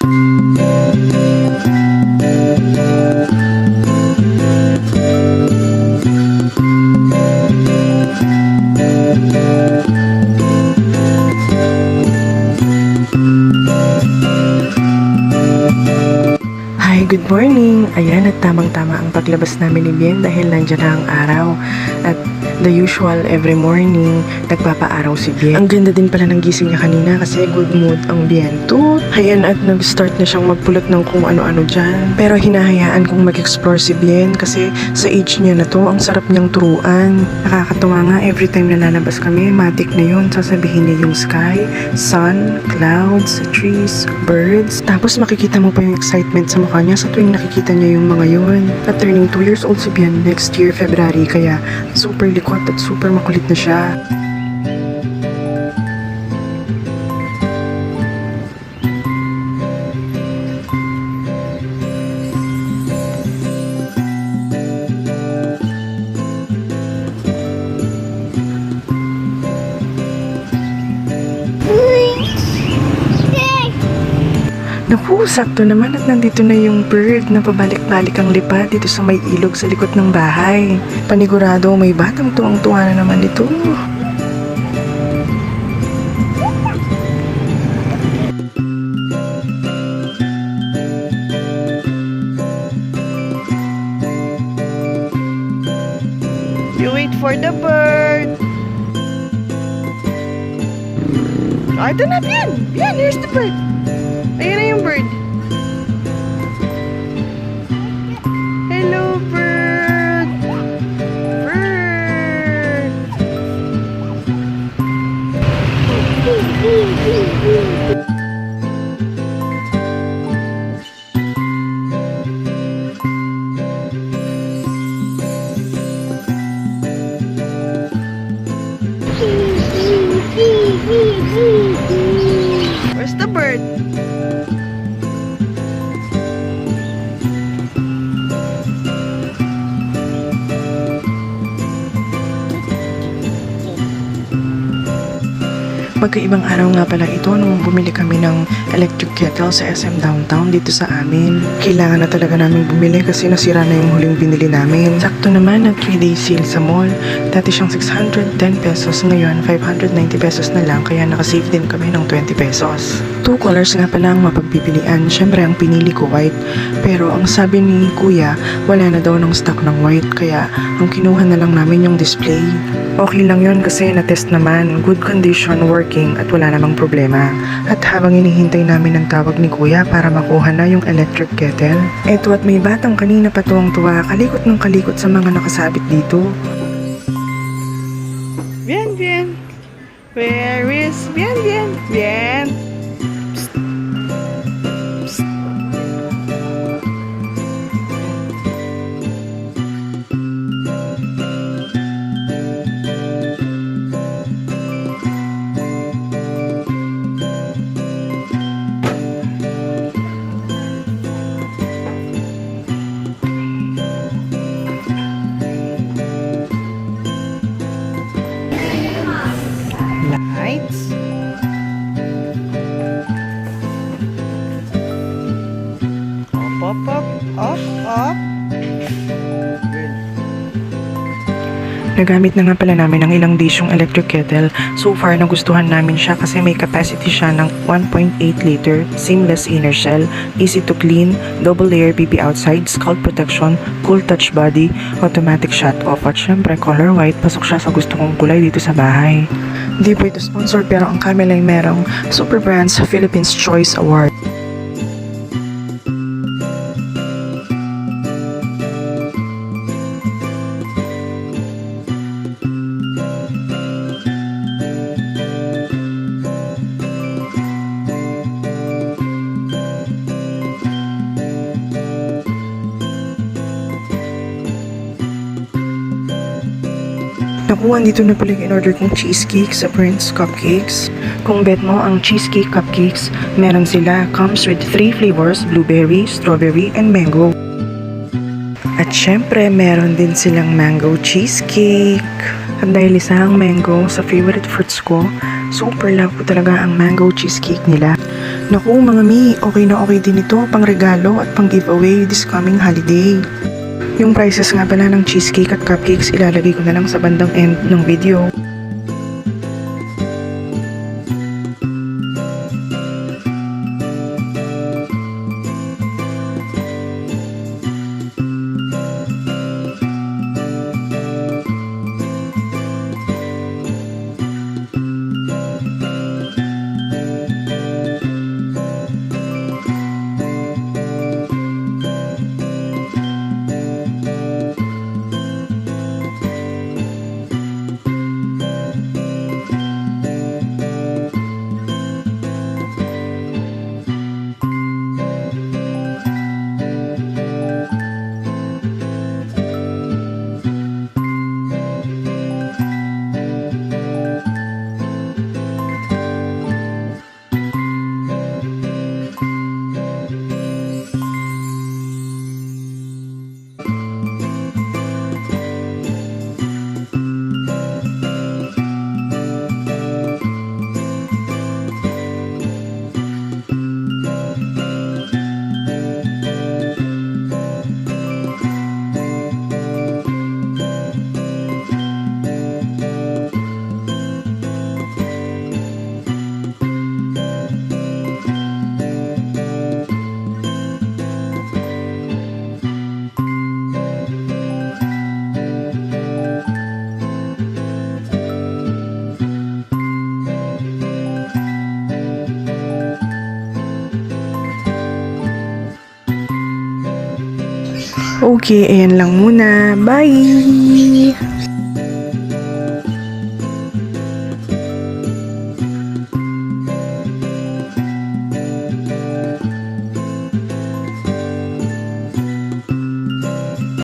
Hi, good morning! Ayan, at tamang-tama ang paglabas namin ni Bien dahil nandiyan na ang araw. At the usual, every morning, nagpapaaraw si Bien. Ang ganda din pala ng gising niya kanina kasi good mood ang Bien to. Ayan, at nag-start na siyang magpulot ng kung ano-ano dyan. Pero hinahayaan kong mag-explore si Bien kasi sa age niya na to, ang sarap niyang turuan. Nakakatawa nga, every time na lalabas kami, matik na yun. Sasabihin niya yung sky, sun, clouds, trees, birds. Tapos makikita mo pa yung excitement sa mukha niya sa tuwing nakikita niya yung mga yun. At turning 2 years old si Bien next year, February, kaya super likot at super makulit na siya. Naku, sakto naman at nandito na yung bird na pabalik-balik ang lipa dito sa may ilog sa likod ng bahay. Panigurado may batang tuwang-tuwa na naman dito. You wait for the bird. Ah, ito na, Bien! Bien, here's the bird. Ayan na yung bird. Hello, bird. Bird. Where's the bird? Magkaibang araw nga pala ito nung bumili kami ng electric kettle sa SM Downtown dito sa amin. Kailangan na talaga namin bumili kasi nasira na yung huling binili namin. Sakto naman na 3-day sale sa mall. Dati siyang 610 pesos, ngayon 590 pesos na lang, kaya nakasave din kami ng 20 pesos. 2 colors nga pala ang mapagpipilian. Syempre ang pinili ko white, pero ang sabi ni kuya wala na daw ng stock ng white, kaya ang kinuha na lang namin yung display. Okay lang yun kasi na-test naman, good condition, working at wala namang problema. At habang inihintay namin ang tawag ni kuya para makuha na yung electric kettle, eto at may batang kanina pa tuwang-tuwa, kalikot ng kalikot sa mga nakasabit dito. Bien, Bien. Where is Bien, Bien? Bien. Lights. Up, up, up. Nagamit na nga pala namin ng ilang days yung electric kettle. So far, nagustuhan namin siya kasi may capacity siya ng 1.8 liter, seamless inner shell, easy to clean, double layer PP outside, scald protection, cool touch body, automatic shut off, at syempre color white. Pasok siya sa gusto kong kulay dito sa bahay. Hindi po ito sponsor pero ang kami lang merong Super Brands Philippines Choice Award. Nakuha dito na pala yung in-order kong cheesecake sa Prince Cupcakes. Kung bet mo ang cheesecake cupcakes, meron sila, comes with 3 flavors, blueberry, strawberry, and mango. At syempre, meron din silang mango cheesecake. At dahil isa ang mango sa favorite fruits ko, super love ko talaga ang mango cheesecake nila. Naku mga mi, okay na okay din ito pang regalo at pang giveaway this coming holiday. Yung prices nga pala ng cheesecake at cupcakes ilalagay ko na lang sa bandang end ng video. Okay, ayan lang muna. Bye!